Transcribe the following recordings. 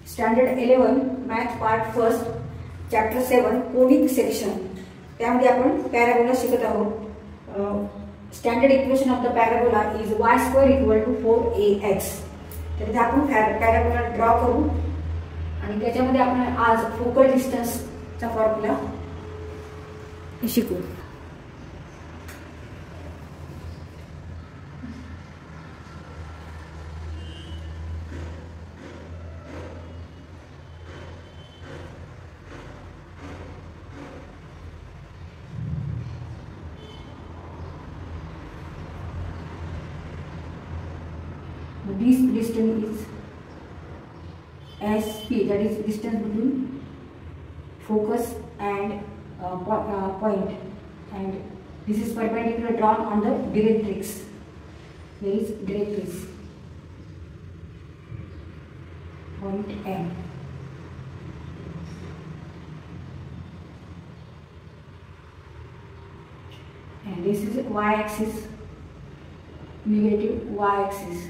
Standard 11 math part first chapter 7 conic section त्यामध्ये आपण parabola शिकत आहोत। Standard equation of the parabola is y² = 4ax। तर इथे आपण पॅराबोला ड्रॉ करू आणि त्याच्यामध्ये आपण आज फोकल डिस्टन्सचा फॉर्म्युला शिकू। This distance is SP, that is distance between focus and point, and this is perpendicular drawn on the directrix. Here is directrix, point M, and this is y-axis, negative y-axis,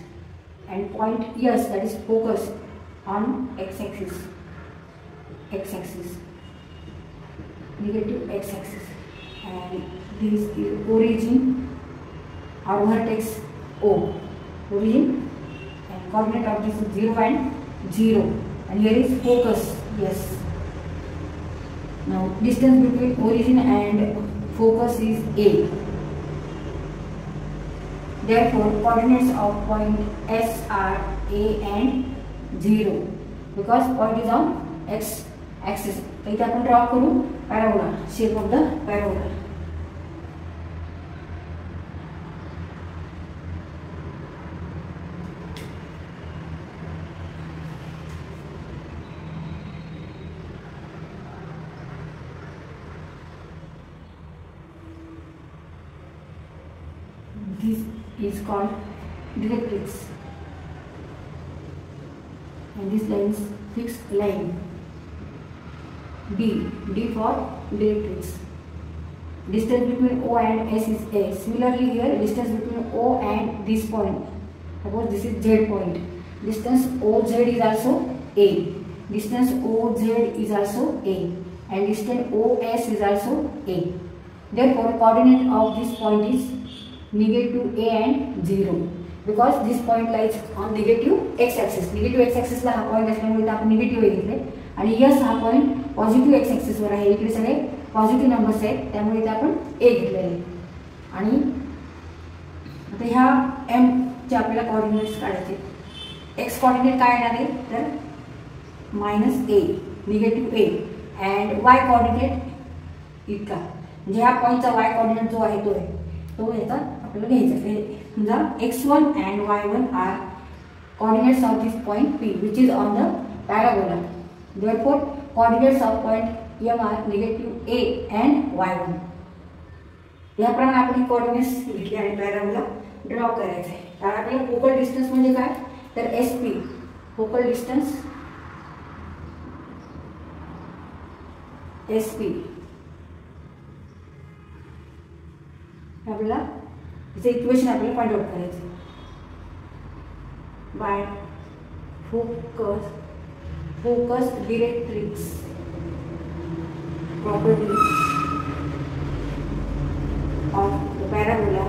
and point S, that is focus, on x-axis, negative x-axis, and this is origin or vertex O, origin, and coordinate of this is 0 and 0, and here is focus S. Now distance between origin and focus is A. Therefore, coordinates of point S are A and 0 because point is on x axis. So, इथे आपण draw करू parabola, shape of the parabola. This is called directrix, and this line is fixed line D for directrix. Distance between O and S is A. Similarly here, distance between O and this point, suppose this is Z point, distance OZ is also A, distance OZ is also A, and distance OS is also A. Therefore, coordinate of this point is negative A and 0 because this point lies on negative x-axis. Negative x-axis ला हा point असल्यामुळे आपण negative A घेतले आणि S हा point positive x-axis वर आहे। इकडे सगळे positive numbers आहेत त्यामुळे इथे आपण A घेतलेले आणि आता ह्या M चे आपल्याला कोऑर्डिनेट्स काढायचे। x कोऑर्डिनेट काय येणार आहे तर -a, negative A, and y coordinate इतका, म्हणजे ह्या पॉइंटचा y कोऑर्डिनेट जो आहे तो याचा आपल्याला घ्यायचा। समजा x1 and y1 are coordinates of this point P which is on the parabola. Therefore, coordinates of point M are negative A and y1. याप्रमाणे आपण कोऑर्डिनेट्स घेतले आणि पॅराबोला ड्रॉ करायचा आहे। तर आपल्याला फोकल डिस्टन्स म्हणजे काय तर SP, फोकल डिस्टन्स SP आपल्याला इथे इक्वेशन आपल्याला फाइंड आउट करायचं by focus directrix property of the parabola.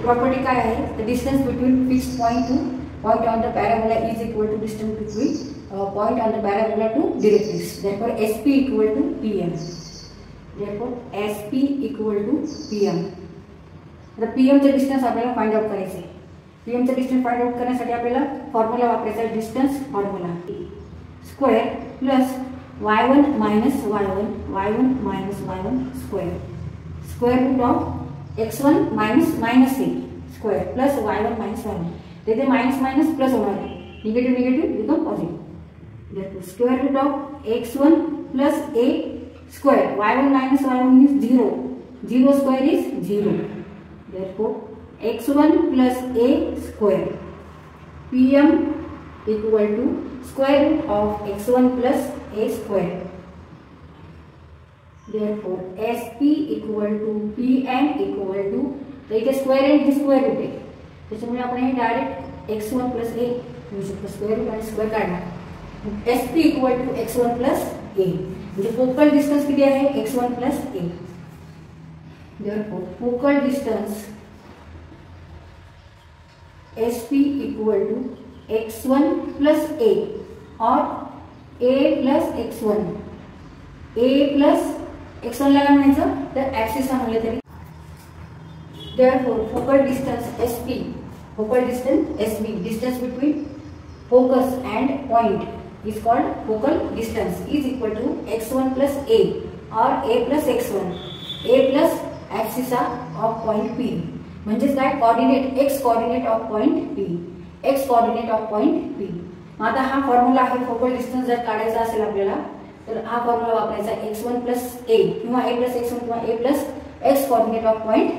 Property काय आहे the distance between fixed point to point on the parabola is equal to distance between point on the parabola to directrix. therefore SP equal to PM. Therefore SP equal to PM. आता PM चे distance आपल्याला find out करायचे आहे। PM चे distance find out करण्यासाठी आपल्याला formula वापरायचा आहे distance formula square plus y1 minus y1 minus y1 square, square root of x1 minus a square plus y1 minus y1, तेथे माइनस माइनस प्लस होणार आहे, negative negative become positive. therefore square root of x1 plus a square, y1 minus y1 is 0, 0 square is 0, therefore x1 plus a square, PM equal to square root of x1 plus a square, therefore SP equal to PM equal to, तो इथे square आहे, इथे square root आहे, त्याच्यामुळे आपण हे direct x1 plus a लिहू शकतो, square root आणि स्क्वेअर काढणार. SP equal to x1 plus a, म्हणजे फोकल डिस्टन्स किती आहे x1 plus a. Therefore, focal distance SP equal to x1 plus a or a plus x1. a plus x1 ला काय म्हणायचं तर ऍक्सिस म्हणले तरी. Therefore, focal distance SP, focal distance SB, distance between focus and point is called focal distance, is equal to x1 plus a or a plus x1, a plus axis of point P. म्हणजेच काय coordinate x coordinate of point P, x coordinate of point P. आता हा formula आहे focal distance जर काढायचा असेल आपल्याला तर हा फॉर्म्युला वापरायचा x1 प्लस a किंवा a प्लस x1 किंवा a plus x coordinate of point